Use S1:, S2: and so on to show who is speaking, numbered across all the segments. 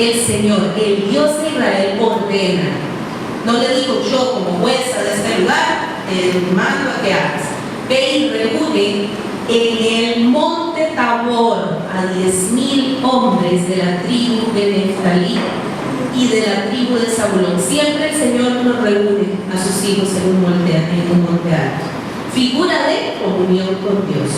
S1: el Señor, el Dios de Israel, ordena. No le digo yo como jueza de este lugar, mando a que hagas. Ve y reúne en el monte Tabor a 10,000 hombres de la tribu de Neftalí y de la tribu de Zabulón. Siempre el Señor nos reúne a sus hijos en un monte alto. Figura de comunión con Dios,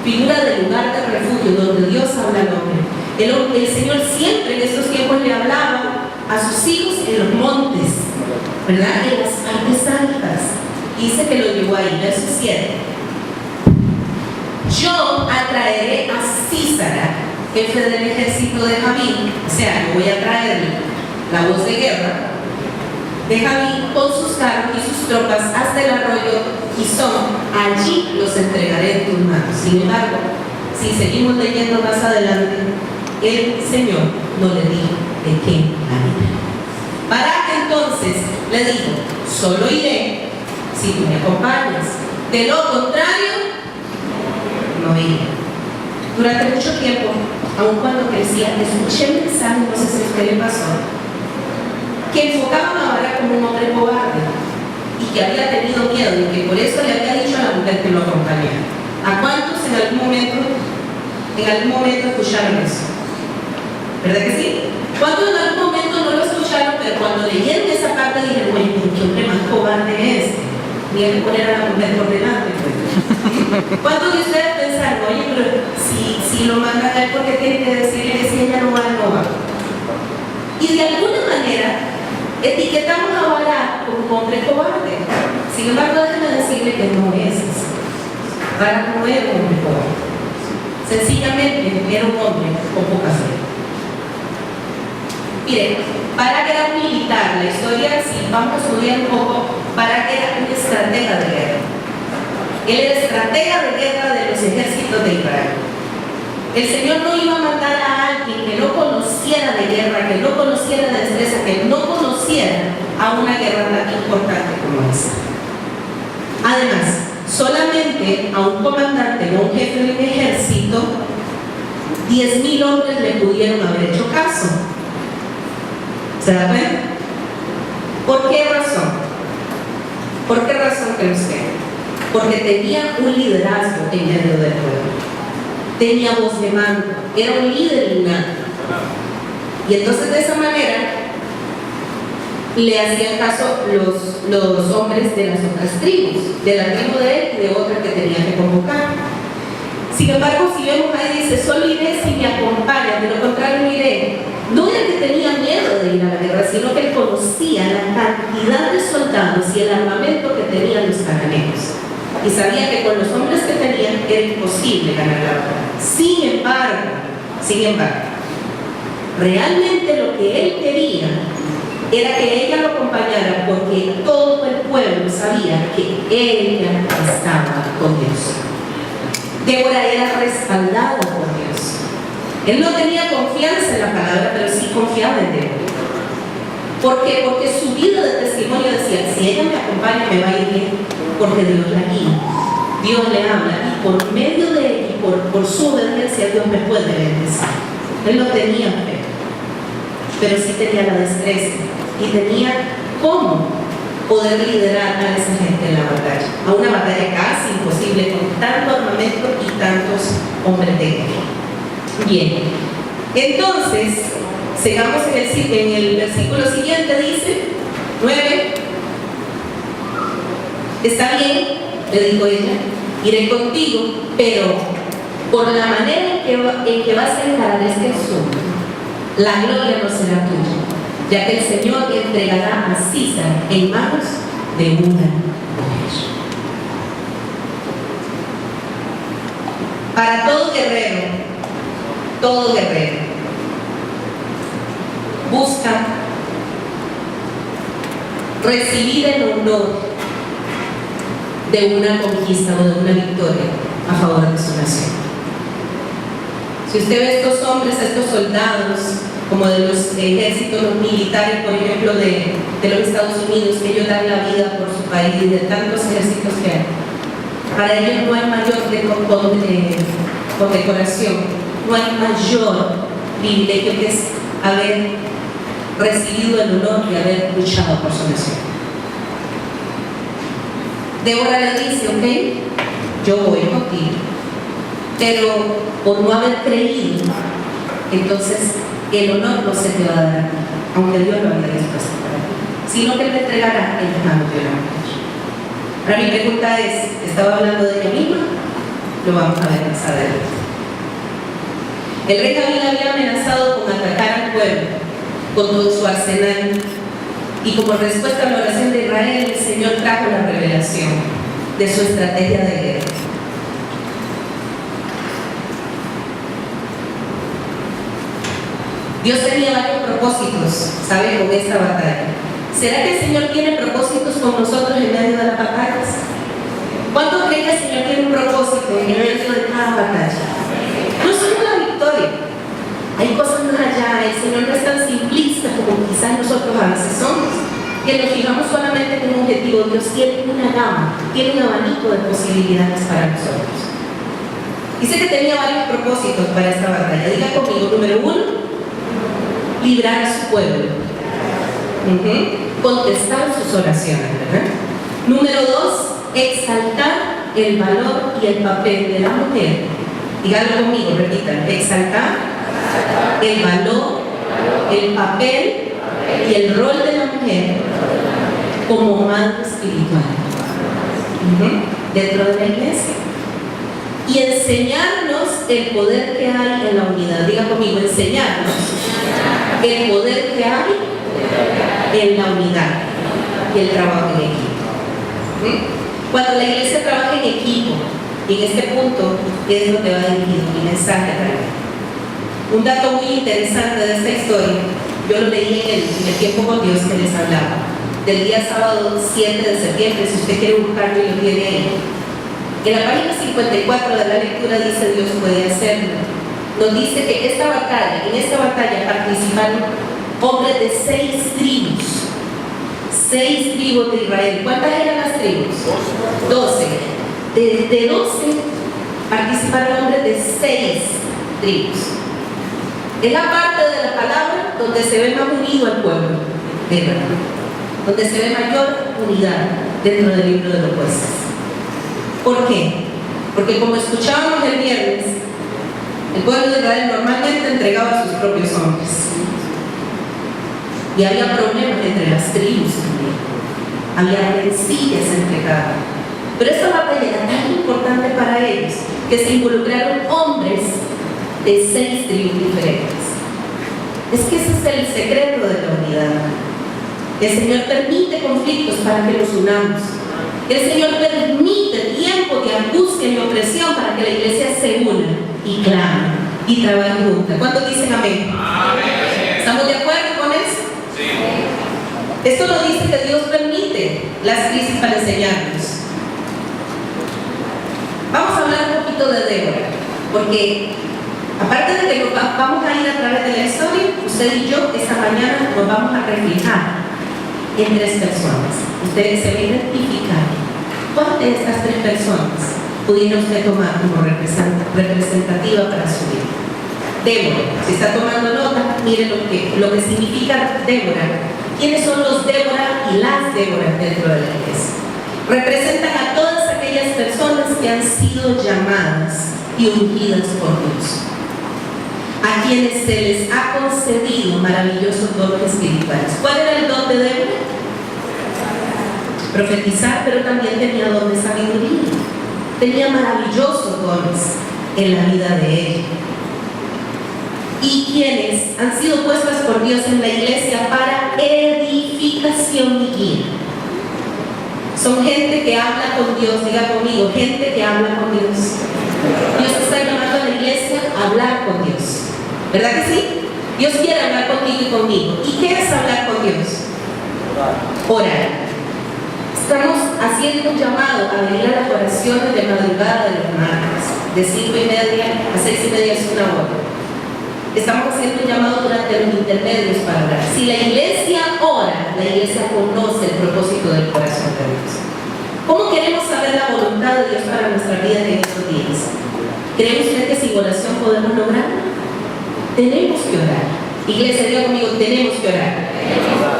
S1: figura de lugar de refugio donde Dios habla al hombre. El Señor siempre en estos tiempos le hablaba a sus hijos en los montes, ¿verdad? En las partes altas. Dice que lo llevó ahí, verso 7. Yo atraeré a Sísara, jefe del ejército de Jabín, o sea, yo voy a traerle la voz de guerra de Jabín con sus carros y sus tropas hasta el arroyo Gizón. Allí los entregaré en tus manos. Sin embargo, si seguimos leyendo más adelante, el Señor no le dijo de qué manera. Barak entonces le dijo: solo iré si tú me acompañas, de lo contrario no iré. Durante mucho tiempo, aun cuando crecía, escuché mensajes, no sé si a usted le pasó, que enfocaban a Barak como un hombre cobarde y que había tenido miedo y que por eso le había dicho a la mujer que lo acompañara. ¿A cuántos en algún momento escucharon eso? ¿Verdad que sí? ¿Cuántos en algún momento no lo escucharon, pero cuando leyeron esa parte dijeron: oye, ¿qué hombre más cobarde es este? Ni el poner a la mujer por delante, pues. ¿Cuántos de ustedes pensaron: oye, pero si lo mandan a él, ¿por qué tiene que decirle que si ella no va, no va? Y de alguna manera etiquetamos a Barak como un hombre cobarde. Sin embargo, déjenme decirle que no es así. Barak no era un hombre cobarde. Sencillamente era un hombre con poca fe. Miren, Barak era un militar. La historia, si vamos a estudiar un poco, Barak era un estratega de guerra. Él era estratega de guerra de los ejércitos de Israel. El Señor no iba a mandar a alguien que no conociera de guerra, que no conociera de destreza, que no conociera a una guerra tan importante como esa. Además, solamente a un comandante o un jefe de un ejército, 10,000 hombres le pudieron haber hecho caso. ¿Se da cuenta? ¿Por qué razón? ¿Por qué razón cree usted? Porque tenía un liderazgo en medio del pueblo. Tenía voz de mando, era un líder innato. Y entonces de esa manera le hacían caso los hombres de las otras tribus, de la tribu de él y de otra que tenía que convocar. Sin embargo, si vemos ahí dice: solo iré si me acompañan, de lo contrario no iré. No era que tenía miedo de ir a la guerra, sino que él conocía la cantidad de soldados y el armamento que tenían los cananeos. Y sabía que con los hombres que tenían era imposible ganar la batalla. Sin embargo, realmente lo que él quería era que ella lo acompañara, porque todo el pueblo sabía que ella estaba con Dios. Débora era respaldada por Dios. Él no tenía confianza en la palabra, pero sí confiaba en Débora. ¿Por qué? Porque su vida de testimonio decía: si ella me acompaña me va a ir bien, porque Dios la guía, Dios le habla, y por medio de ella y por su obediencia Dios me puede bendecir. Él no tenía fe, pero sí tenía la destreza y tenía cómo poder liderar a esa gente en la batalla, a una batalla casi imposible con tanto armamento y tantos hombres de guerra. Bien, entonces sigamos en el versículo siguiente, dice 9. Está bien, le dijo ella, iré contigo, pero por la manera en que vas a encarar este asunto, la gloria no será tuya, ya que el Señor entregará a Sísara en manos de una mujer. Para todo guerrero busca recibir el honor de una conquista o de una victoria a favor de su nación. Si usted ve estos hombres, estos soldados, como de los ejércitos militares, por ejemplo, de los Estados Unidos, que ellos dan la vida por su país, y de tantos ejércitos que hay, para ellos no hay mayor condecoración, no hay mayor privilegio que es haber recibido el honor de haber luchado por su nación. Débora le dice, ok, yo voy contigo, pero por no haber creído, entonces el honor no se te va a dar, aunque Dios lo había dispuesto para ti, sino que te entregará en las manos de la mujer. Ahora mi pregunta es, ¿estaba hablando de ella misma? Lo vamos a ver más adelante. El rey David había amenazado con atacar al pueblo con todo su arsenal, y como respuesta a la oración de Israel, el Señor trajo la revelación de su estrategia de guerra. Dios tenía varios propósitos, ¿sabe?, con esta batalla. ¿Será que el Señor tiene propósitos con nosotros en medio de las batallas? ¿Cuántos creen que el Señor tiene un propósito en medio de cada batalla? No es solo la victoria, hay cosas más allá. El Señor no es tan simplista como quizás nosotros a veces somos, que nos fijamos solamente en un objetivo. Dios tiene una gama, tiene un abanico de posibilidades para nosotros. Dice que tenía varios propósitos para esta batalla. Diga conmigo: número 1, librar a su pueblo. Contestar sus oraciones, ¿verdad? Número 2, exaltar el valor y el papel de la mujer. Díganlo conmigo, repitan: exaltar el valor, el papel y el rol de la mujer como madre espiritual dentro de la iglesia, y enseñarnos el poder que hay en la unidad. Diga conmigo: enseñarnos el poder que hay en la unidad y el trabajo en equipo. Cuando la iglesia trabaja en equipo, y en este punto es donde va dirigido mi mensaje realmente. Un dato muy interesante de esta historia, yo lo leí en el tiempo con Dios que les hablaba, del día sábado 7 de septiembre, si usted quiere buscarlo y lo tiene ahí. En la página 54 de la lectura dice: Dios puede hacerlo. Nos dice que en esta batalla participaron hombres de 6 tribus. 6 tribus de Israel. ¿Cuántas eran las tribus? 12. De 12 participaron hombres de 6 tribus. Es la parte de la palabra donde se ve más unido al pueblo de Israel, donde se ve mayor unidad dentro del libro de los jueces. ¿Por qué? Porque como escuchábamos el viernes, el pueblo de Israel normalmente entregaba a sus propios hombres. Y había problemas entre las tribus también. Había rencillas entre cada uno. Pero esta batalla era tan importante para ellos que se involucraron hombres de 6 tribus diferentes. Es que ese es el secreto de la unidad. El Señor permite conflictos para que los unamos. El Señor permite tiempo de angustia y opresión para que la iglesia se una y clame y trabaje junta. ¿Cuántos dicen amén? Amén. ¿Estamos de acuerdo con eso? Sí. Esto nos dice que Dios permite las crisis para enseñarnos. Vamos a hablar un poquito de Débora, porque aparte de que vamos a ir a través de la historia, usted y yo esta mañana nos vamos a reflejar en 3 personas. Ustedes se van a identificar cuál de estas 3 personas pudiera usted tomar como representativa para su vida. Débora, si está tomando nota, mire lo que significa Débora. ¿Quiénes son los Débora y las Débora dentro de la iglesia? Representan a todas aquellas personas que han sido llamadas y ungidas por Dios, a quienes se les ha concedido maravillosos dones espirituales. ¿Cuál era el don de Débora? Profetizar, pero también tenía don de sabiduría. Tenía maravillosos dones en la vida de ella. Y quienes han sido puestas por Dios en la iglesia para edificación y guía. Son gente que habla con Dios. Diga conmigo: gente que habla con Dios. Dios está llamando a la iglesia a hablar con Dios. ¿Verdad que sí? Dios quiere hablar contigo y conmigo. ¿Y qué es hablar con Dios? Orar. Estamos haciendo un llamado a venir a las oraciones de madrugada de los martes, de 5:30 a 6:30 es 1 hora. Estamos haciendo un llamado durante los intermedios para orar. Si la iglesia ora, la iglesia conoce el propósito del corazón de Dios. ¿Cómo queremos saber la voluntad de Dios para nuestra vida en estos días? ¿Cree usted que sin oración podemos lograrlo? Tenemos que orar. Iglesia, diga conmigo, tenemos que orar.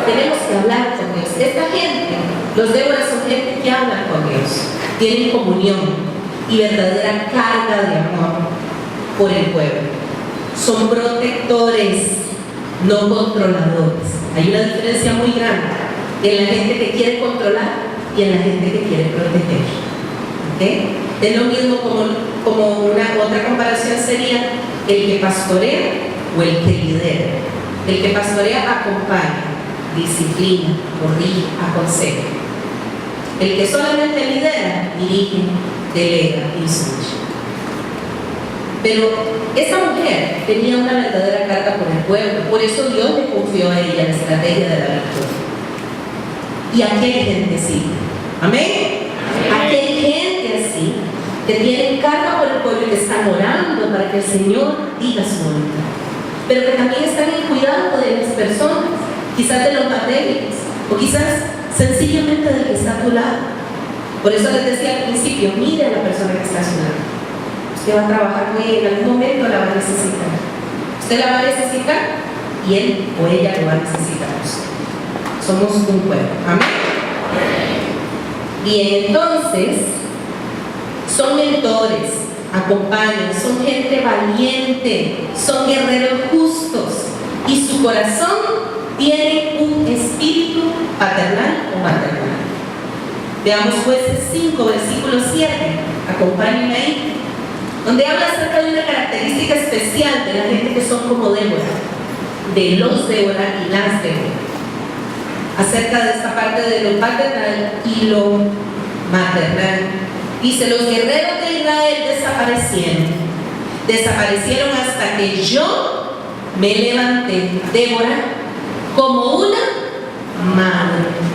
S1: Tenemos que hablar con Dios. Esta gente, los Déboras son gente que hablan con Dios, tienen comunión y verdadera carga de amor por el pueblo. Son protectores, no controladores. Hay una diferencia muy grande en la gente que quiere controlar y en la gente que quiere proteger. ¿Okay? Es lo mismo como una otra comparación sería el que pastorea o el que lidera. El que pastorea acompaña, disciplina, corrige, aconseja. El que solamente lidera, dirige, delega, instruye. Pero esa mujer tenía una verdadera carga por el pueblo, por eso Dios le confió a ella la estrategia de la victoria. Y aquí hay gente así. ¿Amén? Aquí hay gente así que tienen carga por el pueblo y que están orando para que el Señor diga su voluntad. Pero que también están en cuidado de las personas, quizás de los más débiles, o quizás sencillamente del que está a tu lado. Por eso les decía al principio, mire a la persona que está a su lado. Usted va a trabajar con ella, en algún momento la va a necesitar. Usted la va a necesitar y él o ella lo va a necesitar a usted. Somos un pueblo. Amén. Bien, entonces, son mentores, acompañan, son gente valiente, son guerreros justos y su corazón tiene un espíritu paternal o maternal. Veamos Jueces 5, versículo 7. Acompáñenme ahí. Donde habla acerca de una característica especial de la gente que son como Débora, de los Débora y las Débora. Acerca de esta parte de lo paternal y lo maternal. Dice, los guerreros de Israel desaparecieron hasta que yo me levanté, Débora, como una madre.